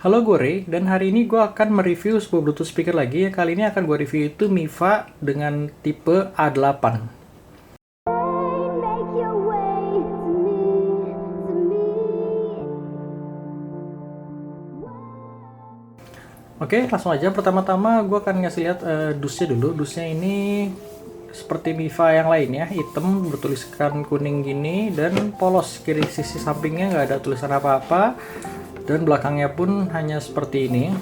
Halo gue Ray, dan hari ini gue akan mereview sebuah Bluetooth speaker lagi. Kali ini akan gue review itu Miva dengan tipe A8. Oke, langsung aja. Pertama-tama gue akan ngasih lihat dusnya dulu. Dusnya ini seperti Miva yang lainnya, hitam bertuliskan kuning gini dan polos. Kiri sisi sampingnya nggak ada tulisan apa-apa. Dan belakangnya pun hanya seperti ini.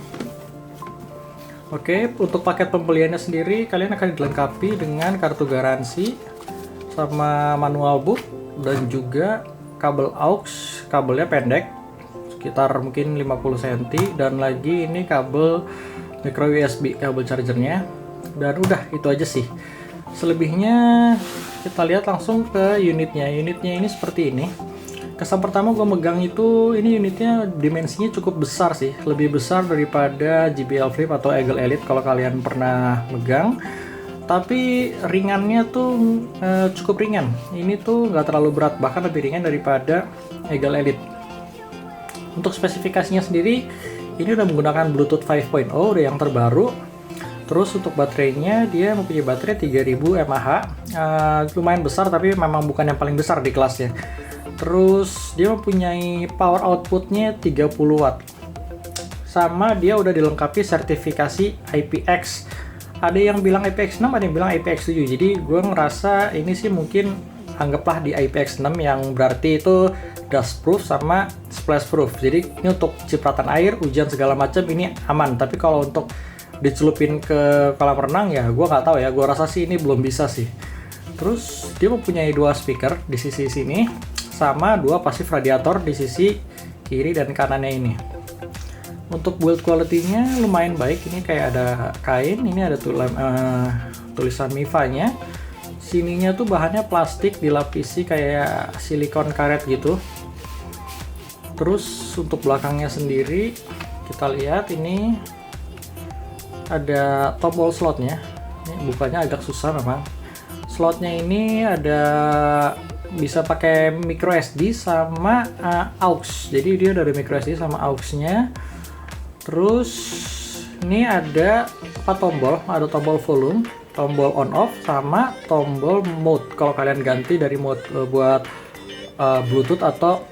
Oke, untuk paket pembeliannya sendiri kalian akan dilengkapi dengan kartu garansi sama manual book dan juga kabel aux. Kabelnya pendek sekitar mungkin 50 cm, dan lagi ini kabel micro USB, kabel chargernya. Dan udah itu aja sih. Selebihnya kita lihat langsung ke unitnya. Unitnya ini seperti ini. Kesan pertama gue megang itu, ini unitnya dimensinya cukup besar sih, lebih besar daripada JBL Flip atau Eagle Elite kalau kalian pernah megang. Tapi ringannya tuh cukup ringan. Ini tuh nggak terlalu berat, bahkan lebih ringan daripada Eagle Elite. Untuk spesifikasinya sendiri, ini udah menggunakan Bluetooth 5.0, udah yang terbaru. Terus untuk baterainya, dia mempunyai baterai 3000 mAh, lumayan besar tapi memang bukan yang paling besar di kelasnya. Terus dia mempunyai power outputnya 30 watt. Sama dia udah dilengkapi sertifikasi IPX. Ada yang bilang IPX6, ada yang bilang IPX7. Jadi gue ngerasa ini sih mungkin anggaplah di IPX6, yang berarti itu dust proof sama splash proof. Jadi ini untuk cipratan air, hujan segala macam ini aman. Tapi kalau untuk dicelupin ke kolam renang ya gue nggak tahu ya. Gue rasa sih ini belum bisa sih. Terus dia mempunyai dua speaker di sisi sini, sama dua pasif radiator di sisi kiri dan kanannya ini. Untuk build quality-nya lumayan baik. Ini kayak ada kain, ini ada tulisan Miva-nya. Sininya tuh bahannya plastik dilapisi kayak silikon karet gitu. Terus untuk belakangnya sendiri kita lihat ini ada tombol slotnya. Ini bukanya agak susah memang. Slotnya ini ada bisa pakai micro SD sama aux. Jadi dia dari micro SD sama aux-nya. Terus ini ada 4 tombol, ada tombol volume, tombol on off, sama tombol mode kalau kalian ganti dari mode buat Bluetooth atau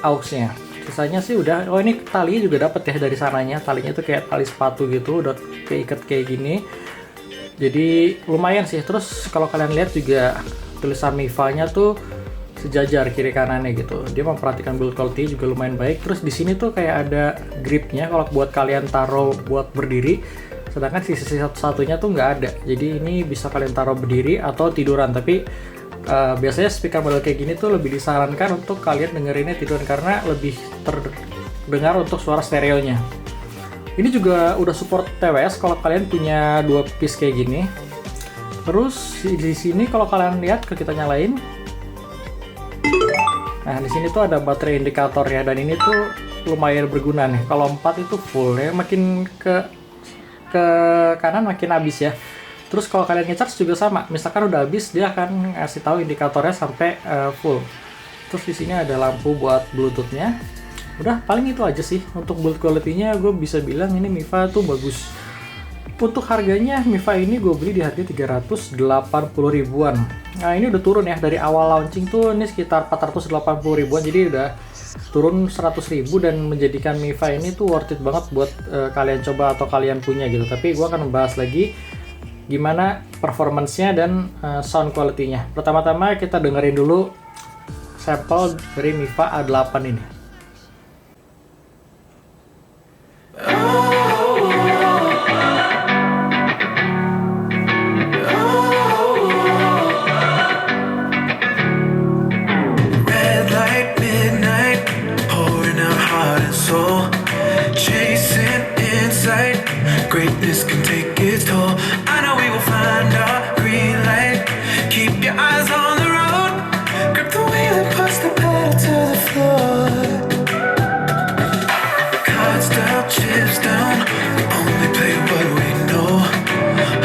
aux-nya. Sisanya sih udah. Oh, ini talinya juga dapat ya dari sananya. Talinya tuh kayak tali sepatu gitu, udah keikat kayak gini. Jadi lumayan sih. Terus kalau kalian lihat juga tulisan Miva-nya tuh sejajar kiri kanannya gitu. Dia memperhatikan build quality juga lumayan baik. Terus di sini tuh kayak ada gripnya kalau buat kalian taruh buat berdiri. Sedangkan sisi satunya tuh nggak ada. Jadi ini bisa kalian taruh berdiri atau tiduran. Tapi biasanya speaker model kayak gini tuh lebih disarankan untuk kalian dengerinnya tiduran karena lebih terdengar untuk suara stereonya. Ini juga udah support TWS kalau kalian punya dua piece kayak gini. Terus di sini kalau kalian lihat, kita nyalain. Nah, di sini tuh ada baterai indikator ya, dan ini tuh lumayan berguna nih. Kalau 4 itu full ya, makin ke kanan makin habis ya. Terus kalau kalian nge-charge juga sama. Misalkan udah habis, dia akan ngasih tahu indikatornya sampai full. Terus di sini ada lampu buat Bluetooth-nya. Udah, paling itu aja sih. Untuk build quality-nya gue bisa bilang ini Miva tuh bagus. Untuk harganya, Miva ini gue beli di harga 380 ribuan. Nah, ini udah turun ya, dari awal launching tuh ini sekitar 480 ribuan, jadi udah turun 100 ribu dan menjadikan Miva ini tuh worth it banget buat kalian coba atau kalian punya gitu. Tapi gue akan membahas lagi gimana performance-nya dan sound quality-nya. Pertama-tama kita dengerin dulu sampel dari Miva A8 ini. Greatness can take its toll. I know we will find our green light. Keep your eyes on the road. Grip the wheel and push the pedal to the floor. Cards dealt, chips down. We only play what we know.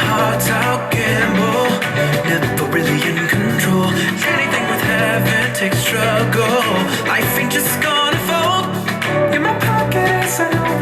Hearts out, gamble. Never really in control. Anything with heaven takes struggle. Life ain't just gonna fold. In my pocket, I know.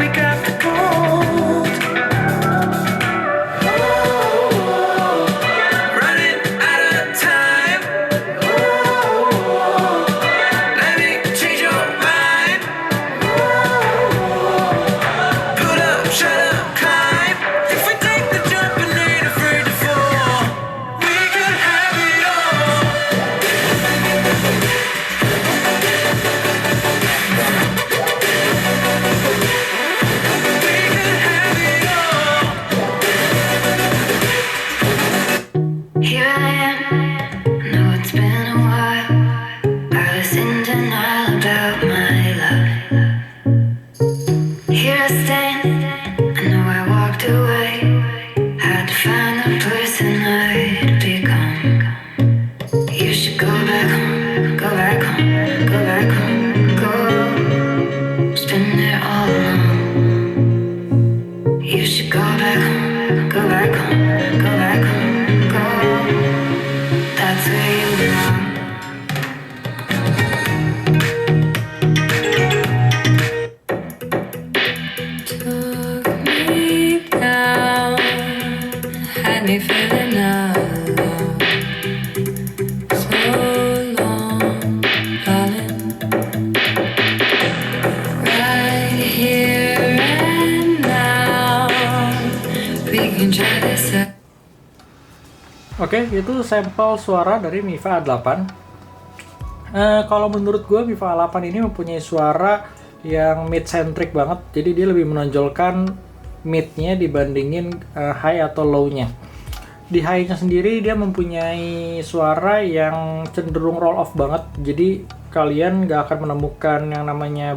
Oke, itu sampel suara dari Miva A8. Kalau menurut gue Miva A8 ini mempunyai suara yang mid-centric banget, jadi dia lebih menonjolkan mid-nya dibandingin high atau low-nya. Di high-nya sendiri dia mempunyai suara yang cenderung roll off banget, jadi kalian gak akan menemukan yang namanya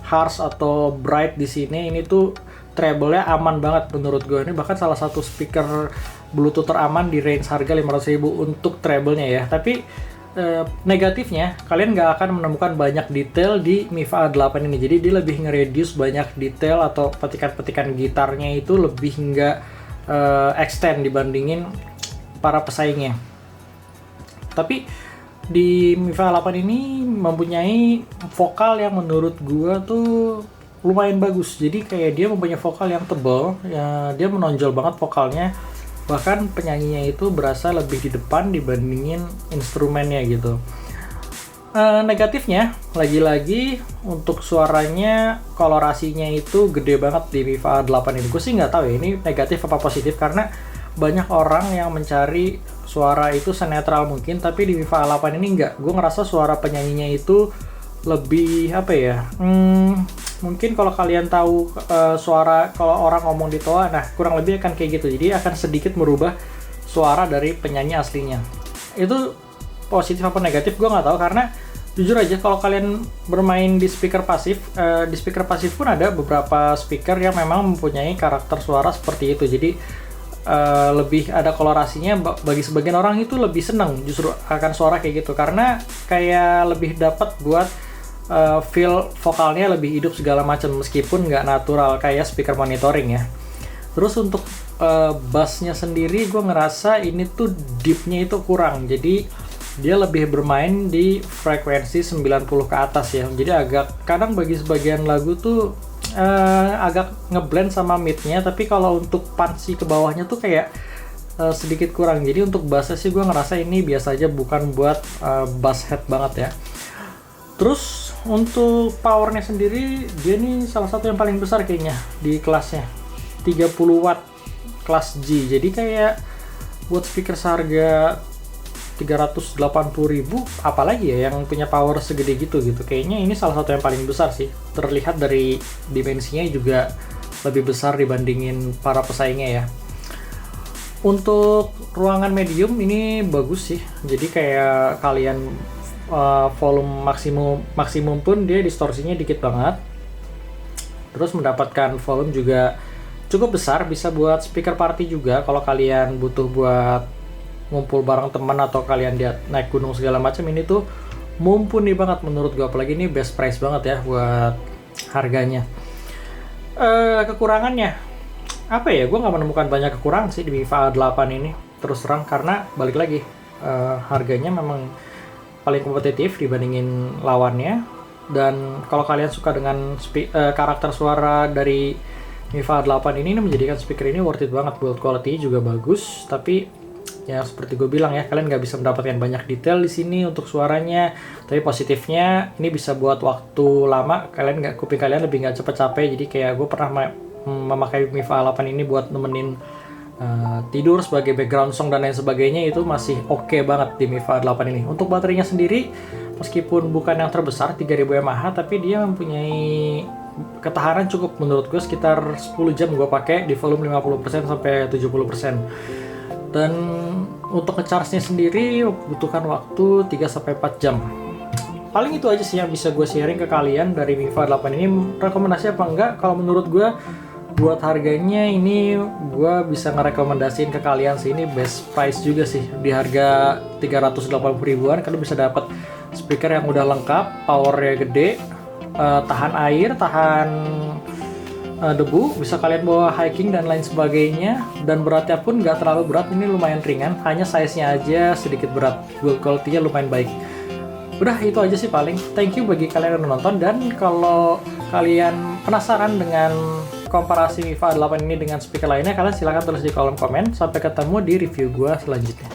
harsh atau bright di sini. Ini tuh treble-nya aman banget menurut gue. Ini bahkan salah satu speaker Bluetooth teraman di range harga 500.000 untuk treble-nya ya. Tapi negatifnya kalian nggak akan menemukan banyak detail di Miva A8 ini. Jadi dia lebih nge-reduce banyak detail atau petikan-petikan gitarnya itu lebih nggak extend dibandingin para pesaingnya. Tapi di Miva A8 ini mempunyai vokal yang menurut gua tuh lumayan bagus. Jadi kayak dia mempunyai vokal yang tebal, ya, dia menonjol banget vokalnya. Bahkan penyanyinya itu berasa lebih di depan dibandingin instrumennya gitu. Negatifnya, lagi-lagi untuk suaranya, kolorasinya itu gede banget di Miva A8 ini. Gue sih nggak tahu ya ini negatif apa positif, karena banyak orang yang mencari suara itu senetral mungkin, tapi di Miva A8 ini nggak. Gue ngerasa suara penyanyinya itu lebih apa ya? Mungkin kalau kalian tahu suara kalau orang ngomong di toa, nah kurang lebih akan kayak gitu. Jadi akan sedikit merubah suara dari penyanyi aslinya. Itu positif apa negatif gue nggak tahu, karena jujur aja kalau kalian bermain di speaker pasif, di speaker pasif pun ada beberapa speaker yang memang mempunyai karakter suara seperti itu. Jadi lebih ada kolorasinya. Bagi sebagian orang itu lebih seneng justru akan suara kayak gitu, karena kayak lebih dapat buat feel vokalnya lebih hidup segala macam, meskipun nggak natural kayak speaker monitoring ya. Terus untuk bassnya sendiri gue ngerasa ini tuh deepnya itu kurang, jadi dia lebih bermain di frekuensi 90 ke atas ya. Jadi agak kadang bagi sebagian lagu tuh agak ngeblend sama midnya, tapi kalau untuk punchy ke bawahnya tuh kayak sedikit kurang. Jadi untuk bassnya sih gue ngerasa ini biasa aja, bukan buat bass head banget ya. Terus untuk powernya sendiri, dia nih salah satu yang paling besar kayaknya di kelasnya, 30 watt kelas G. Jadi kayak buat speaker seharga 380.000, apalagi ya yang punya power segede gitu. Kayaknya ini salah satu yang paling besar sih. Terlihat dari dimensinya juga lebih besar dibandingin para pesaingnya ya. Untuk ruangan medium ini bagus sih. Jadi kayak kalian volume maksimum pun dia distorsinya dikit banget. Terus mendapatkan volume juga cukup besar, bisa buat speaker party juga kalau kalian butuh buat ngumpul bareng teman atau kalian dia naik gunung segala macam. Ini tuh mumpuni banget menurut gue, apalagi ini best price banget ya buat harganya. Kekurangannya apa ya, gue nggak menemukan banyak kekurangan sih di Miva A8 ini, terus terang, karena balik lagi harganya memang paling kompetitif dibandingin lawannya. Dan kalau kalian suka dengan karakter suara dari Miva A8 ini menjadikan speaker ini worth it banget. Build quality juga bagus, tapi ya seperti gue bilang ya, kalian nggak bisa mendapatkan banyak detail di sini untuk suaranya. Tapi positifnya ini bisa buat waktu lama kuping kalian lebih nggak cepet capek. Jadi kayak gue pernah memakai Miva A8 ini buat nemenin tidur sebagai background song dan lain sebagainya, itu masih oke banget di Miva A8 ini. Untuk baterainya sendiri, meskipun bukan yang terbesar 3000 mAh, tapi dia mempunyai ketahanan cukup menurut gue, sekitar 10 jam gue pakai di volume 50% sampai 70%. Dan untuk ngecharge-nya sendiri butuhkan waktu 3-4 jam. Paling itu aja sih yang bisa gue sharing ke kalian dari Miva A8 ini. Rekomendasi apa enggak? Kalau menurut gue buat harganya ini gue bisa ngerekomendasiin ke kalian sih, ini best price juga sih. Di harga 380 ribuan kalian bisa dapat speaker yang udah lengkap, powernya gede, tahan air, tahan debu, bisa kalian bawa hiking dan lain sebagainya. Dan beratnya pun nggak terlalu berat, ini lumayan ringan, hanya size-nya aja sedikit berat. Build quality-nya lumayan baik. Udah itu aja sih paling. Thank you bagi kalian yang nonton, dan kalau kalian penasaran dengan komparasi Miva A8 ini dengan speaker lainnya, kalian silahkan tulis di kolom komen. Sampai ketemu di review gue selanjutnya.